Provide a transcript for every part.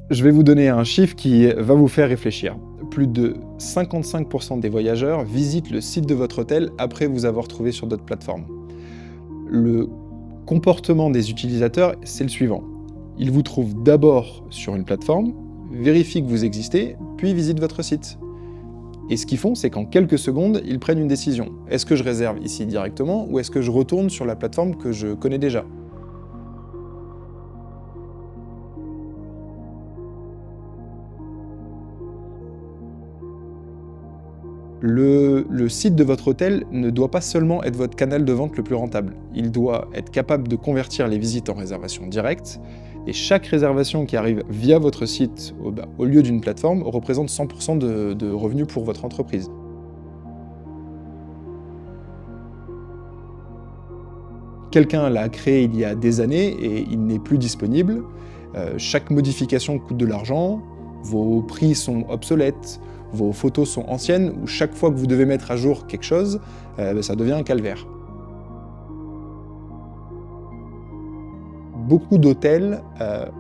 Je vais vous donner un chiffre qui va vous faire réfléchir. Plus de 55% des voyageurs visitent le site de votre hôtel après vous avoir trouvé sur d'autres plateformes. Le comportement des utilisateurs, c'est le suivant. Ils vous trouvent d'abord sur une plateforme, vérifient que vous existez, puis visitent votre site. Et ce qu'ils font, c'est qu'en quelques secondes, ils prennent une décision. Est-ce que je réserve ici directement ou est-ce que je retourne sur la plateforme que je connais déjà ? Le site de votre hôtel ne doit pas seulement être votre canal de vente le plus rentable. Il doit être capable de convertir les visites en réservation directe. Et chaque réservation qui arrive via votre site au lieu d'une plateforme représente 100% de revenus pour votre entreprise. Quelqu'un l'a créé il y a des années et il n'est plus disponible. Chaque modification coûte de l'argent, vos prix sont obsolètes, vos photos sont anciennes, ou chaque fois que vous devez mettre à jour quelque chose, ça devient un calvaire. Beaucoup d'hôtels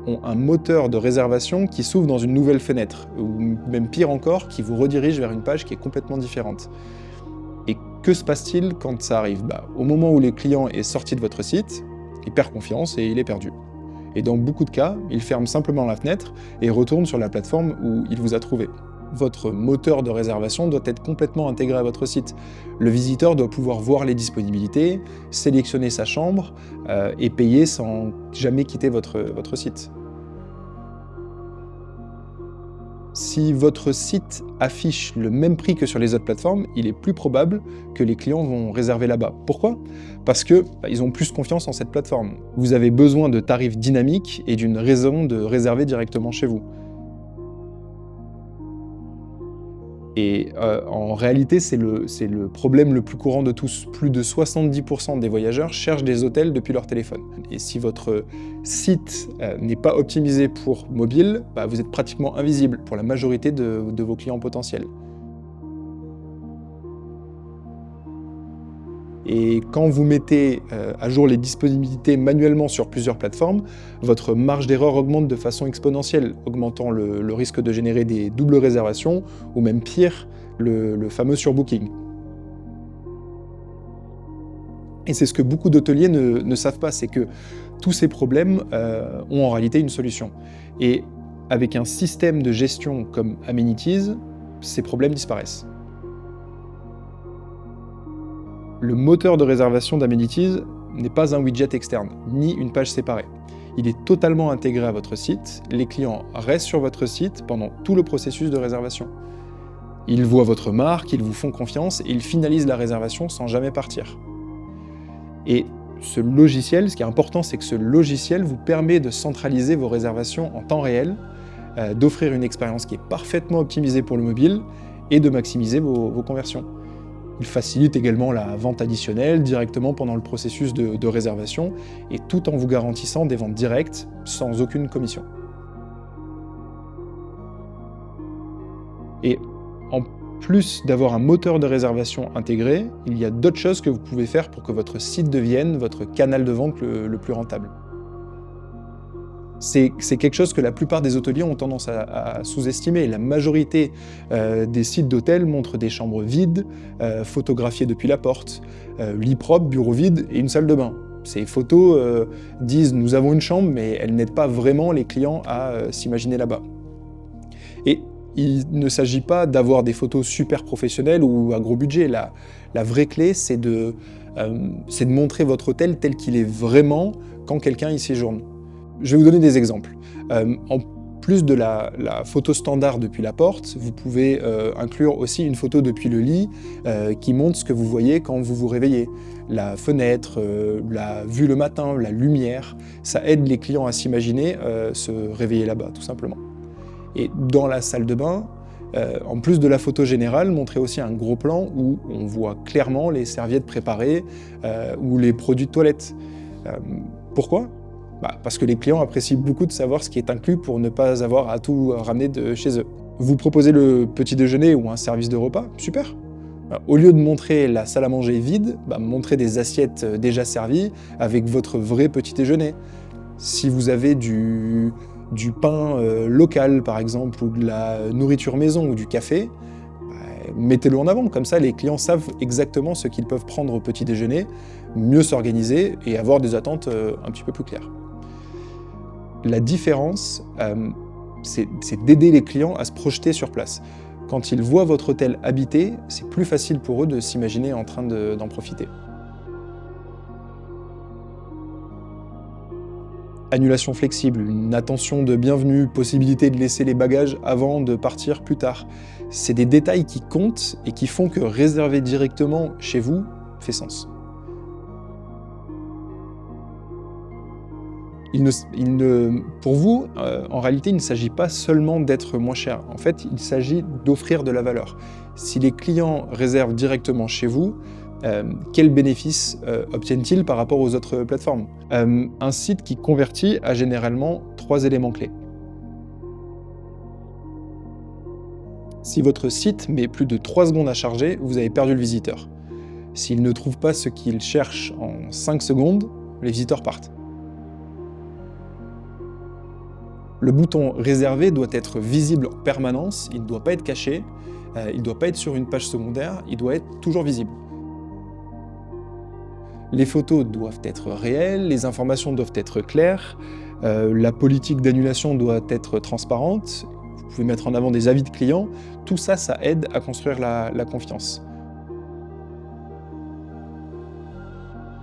ont un moteur de réservation qui s'ouvre dans une nouvelle fenêtre, ou même pire encore, qui vous redirige vers une page qui est complètement différente. Et que se passe-t-il quand ça arrive? Au moment où le client est sorti de votre site, il perd confiance et il est perdu. Et dans beaucoup de cas, il ferme simplement la fenêtre et retourne sur la plateforme où il vous a trouvé. Votre moteur de réservation doit être complètement intégré à votre site. Le visiteur doit pouvoir voir les disponibilités, sélectionner sa chambre et payer sans jamais quitter votre site. Si votre site affiche le même prix que sur les autres plateformes, il est plus probable que les clients vont réserver là-bas. Pourquoi? Parce que ils ont plus confiance en cette plateforme. Vous avez besoin de tarifs dynamiques et d'une raison de réserver directement chez vous. Et en réalité, c'est le problème le plus courant de tous. Plus de 70% des voyageurs cherchent des hôtels depuis leur téléphone. Et si votre site n'est pas optimisé pour mobile, vous êtes pratiquement invisible pour la majorité de vos clients potentiels. Et quand vous mettez à jour les disponibilités manuellement sur plusieurs plateformes, votre marge d'erreur augmente de façon exponentielle, augmentant le risque de générer des doubles réservations, ou même pire, le fameux surbooking. Et c'est ce que beaucoup d'hôteliers ne savent pas, c'est que tous ces problèmes ont en réalité une solution. Et avec un système de gestion comme Amenities, ces problèmes disparaissent. Le moteur de réservation d'Amenities n'est pas un widget externe, ni une page séparée. Il est totalement intégré à votre site, les clients restent sur votre site pendant tout le processus de réservation. Ils voient votre marque, ils vous font confiance et ils finalisent la réservation sans jamais partir. Et ce logiciel, ce qui est important, c'est que ce logiciel vous permet de centraliser vos réservations en temps réel, d'offrir une expérience qui est parfaitement optimisée pour le mobile et de maximiser vos conversions. Il facilite également la vente additionnelle directement pendant le processus de réservation et tout en vous garantissant des ventes directes sans aucune commission. Et en plus d'avoir un moteur de réservation intégré, il y a d'autres choses que vous pouvez faire pour que votre site devienne votre canal de vente le plus rentable. C'est quelque chose que la plupart des hôteliers ont tendance à sous-estimer. La majorité des sites d'hôtels montrent des chambres vides, photographiées depuis la porte, lit propre, bureau vide et une salle de bain. Ces photos disent « nous avons une chambre », mais elles n'aident pas vraiment les clients à s'imaginer là-bas. Et il ne s'agit pas d'avoir des photos super professionnelles ou à gros budget. La vraie clé, c'est de montrer votre hôtel tel qu'il est vraiment quand quelqu'un y séjourne. Je vais vous donner des exemples. En plus de la photo standard depuis la porte, vous pouvez inclure aussi une photo depuis le lit qui montre ce que vous voyez quand vous vous réveillez. La fenêtre, la vue le matin, la lumière, ça aide les clients à s'imaginer se réveiller là-bas, tout simplement. Et dans la salle de bain, en plus de la photo générale, montrez aussi un gros plan où on voit clairement les serviettes préparées ou les produits de toilette. Pourquoi ? Parce que les clients apprécient beaucoup de savoir ce qui est inclus pour ne pas avoir à tout ramener de chez eux. Vous proposez le petit déjeuner ou un service de repas, super. Au lieu de montrer la salle à manger vide, montrez des assiettes déjà servies avec votre vrai petit déjeuner. Si vous avez du du pain local par exemple, ou de la nourriture maison ou du café, mettez-le en avant, comme ça les clients savent exactement ce qu'ils peuvent prendre au petit déjeuner, mieux s'organiser et avoir des attentes un petit peu plus claires. La différence, c'est d'aider les clients à se projeter sur place. Quand ils voient votre hôtel habité, c'est plus facile pour eux de s'imaginer en train d'en profiter. Annulation flexible, une attention de bienvenue, possibilité de laisser les bagages avant de partir plus tard. C'est des détails qui comptent et qui font que réserver directement chez vous fait sens. Pour vous, en réalité, il ne s'agit pas seulement d'être moins cher. En fait, il s'agit d'offrir de la valeur. Si les clients réservent directement chez vous, quels bénéfices obtiennent-ils par rapport aux autres plateformes? Un site qui convertit a généralement 3 éléments clés. Si votre site met plus de 3 secondes à charger, vous avez perdu le visiteur. S'il ne trouve pas ce qu'il cherche en 5 secondes, les visiteurs partent. Le bouton « Réserver » doit être visible en permanence, il ne doit pas être caché, il ne doit pas être sur une page secondaire, il doit être toujours visible. Les photos doivent être réelles, les informations doivent être claires, la politique d'annulation doit être transparente, vous pouvez mettre en avant des avis de clients, tout ça, ça aide à construire la confiance.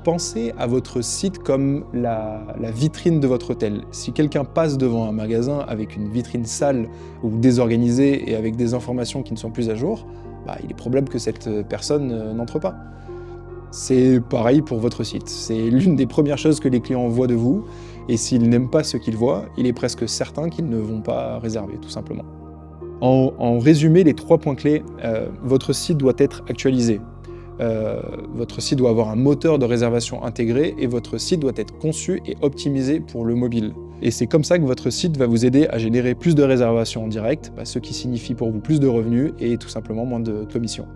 Pensez à votre site comme la vitrine de votre hôtel. Si quelqu'un passe devant un magasin avec une vitrine sale ou désorganisée et avec des informations qui ne sont plus à jour, il est probable que cette personne n'entre pas. C'est pareil pour votre site. C'est l'une des premières choses que les clients voient de vous, et s'ils n'aiment pas ce qu'ils voient, il est presque certain qu'ils ne vont pas réserver, tout simplement. En résumé, les 3 points clés, votre site doit être actualisé. Votre site doit avoir un moteur de réservation intégré et votre site doit être conçu et optimisé pour le mobile. Et c'est comme ça que votre site va vous aider à générer plus de réservations en direct, ce qui signifie pour vous plus de revenus et tout simplement moins de commissions.